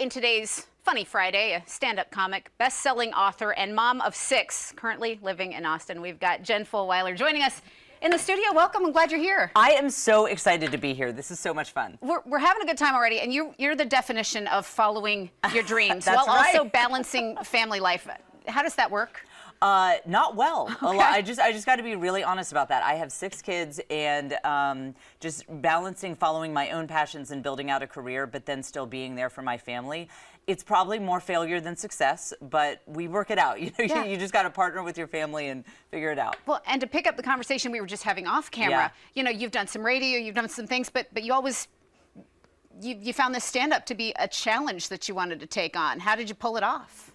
in today's Funny Friday, a stand-up comic, best-selling author, and mom of 6, currently living in Austin. We've got Jen Fulwiler joining us in the studio. Welcome. I'm glad you're here. I am so excited to be here. This is so much fun. We're having a good time already, and you're the definition of following your dreams while right. also balancing family life. How does that work? Not well. Okay. I just got to be really honest about that. I have 6 kids, and just balancing following my own passions and building out a career, but then still being there for my family. It's probably more failure than success, but we work it out. You know, Yeah. you just got to partner with your family and figure it out. Well, and to pick up the conversation we were just having off camera, Yeah. you know, you've done some radio, you've done some things, but you always you found this stand-up to be a challenge that you wanted to take on. How did you pull it off?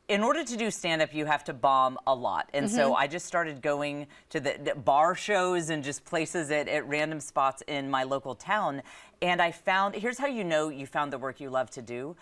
In order to do stand-up, you have to bomb a lot. And so I just started going to the bar shows and just places at random spots in my local town. And I found, here's how you know you found the work you love to do.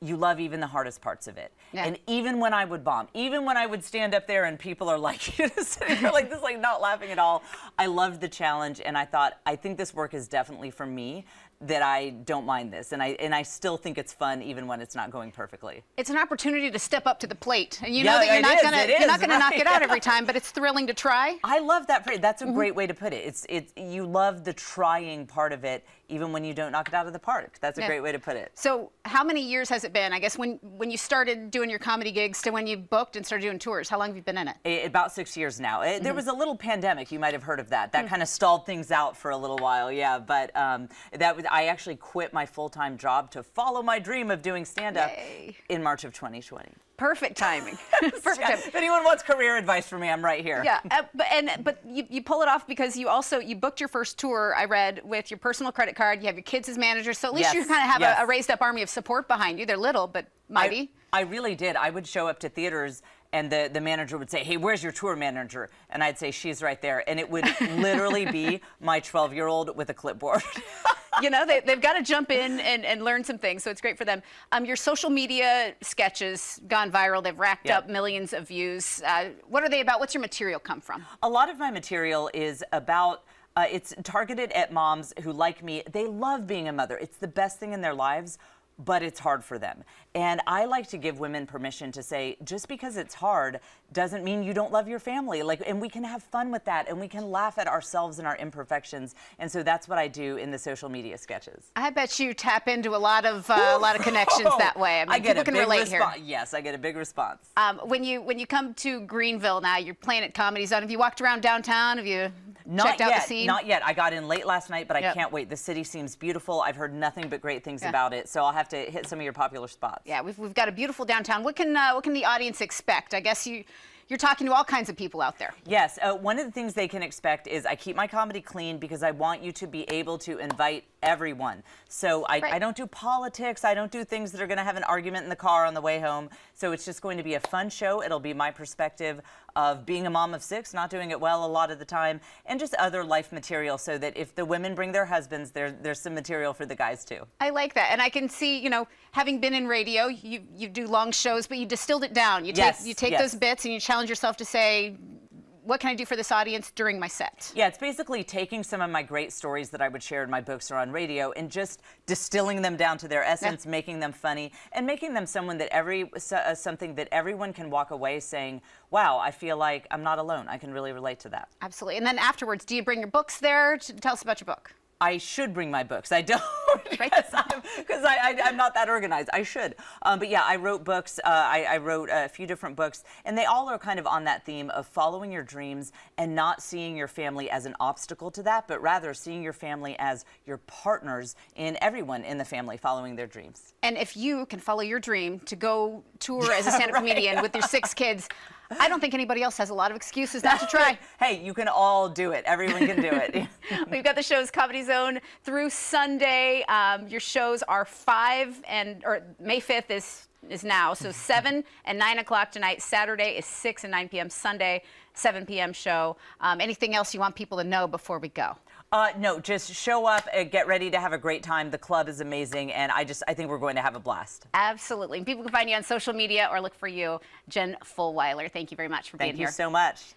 You love even the hardest parts of it. Yeah. And even when I would bomb, even when I would stand up there and people are like, you know, sitting there like this, like not laughing at all, I loved the challenge. And I thought, I think this work is definitely for me, that I don't mind this. And I still think it's fun even when it's not going perfectly. It's an opportunity to step up to the plate. And you know that you're not gonna knock it out every time, but it's thrilling to try. I love that phrase. That's a great way to put it. It's you love the trying part of it, even when you don't knock it out of the park. That's a great way to put it. So how many years has it been, I guess, when you started doing your comedy gigs to when you booked and started doing tours? How long have you been in it? About 6 years now. There was a little pandemic. You might have heard of that. That kind of stalled things out for a little while, yeah. But I actually quit my full-time job to follow my dream of doing stand-up in March of 2020. Perfect timing. Perfect timing. If anyone wants career advice from me, I'm right here. Yeah, but you pull it off because you booked your first tour, I read, with your personal credit card. You have your kids as managers, so at least you kind of have a raised up army of support behind you. They're little, but mighty. I really did. I would show up to theaters and the manager would say, hey, where's your tour manager? And I'd say, she's right there. And it would literally be my 12-year-old with a clipboard. You know, they've got to jump in and learn some things, so it's great for them. Your social media sketches gone viral. They've racked up millions of views. What are they about? What's your material come from? A lot of my material is about, it's targeted at moms who, like me, they love being a mother. It's the best thing in their lives, but it's hard for them. And I like to give women permission to say, just because it's hard doesn't mean you don't love your family. And we can have fun with that, and we can laugh at ourselves and our imperfections. And so that's what I do in the social media sketches. I bet you tap into a lot of connections that way. I mean, people can relate here. Yes, I get a big response. When you come to Greenville now, you're playing at Comedy Zone. Have you walked around downtown? Have you checked out the scene? Not yet. I got in late last night, but I can't wait. The city seems beautiful. I've heard nothing but great things about it, so I'll have to hit some of your popular spots. Yeah, we've got a beautiful downtown. What can the audience expect? I guess you're talking to all kinds of people out there. Yes, one of the things they can expect is I keep my comedy clean because I want you to be able to invite everyone. So I don't do politics. I don't do things that are going to have an argument in the car on the way home. So it's just going to be a fun show. It'll be my perspective of being a mom of 6, not doing it well a lot of the time, and just other life material so that if the women bring their husbands, there's some material for the guys too. I like that. And I can see, you know, having been in radio, you do long shows, but you distilled it down. You take those bits and you challenge yourself to say, what can I do for this audience during my set? Yeah, it's basically taking some of my great stories that I would share in my books or on radio and just distilling them down to their essence, making them funny, and making them something that something that everyone can walk away saying, wow, I feel like I'm not alone. I can really relate to that. Absolutely. And then afterwards, do you bring your books there? Tell us about your book. I should bring my books. I don't, because I'm not that organized. I should. But yeah, I wrote books. I wrote a few different books, and they all are kind of on that theme of following your dreams and not seeing your family as an obstacle to that, but rather seeing your family as your partners in everyone in the family following their dreams. And if you can follow your dream to go tour as a stand-up comedian with your 6 kids, I don't think anybody else has a lot of excuses not to try. Hey, you can all do it. Everyone can do it. We've got the shows Comedy Zone through Sunday. Your shows are May 5th is now, so 7 and 9 o'clock tonight. Saturday is 6 and 9 p.m. Sunday, 7 p.m. show. Anything else you want people to know before we go? No, just show up, get ready to have a great time. The club is amazing, and I think we're going to have a blast. Absolutely. People can find you on social media or look for you, Jen Fulwiler. Thank you very much for being here. Thank you so much.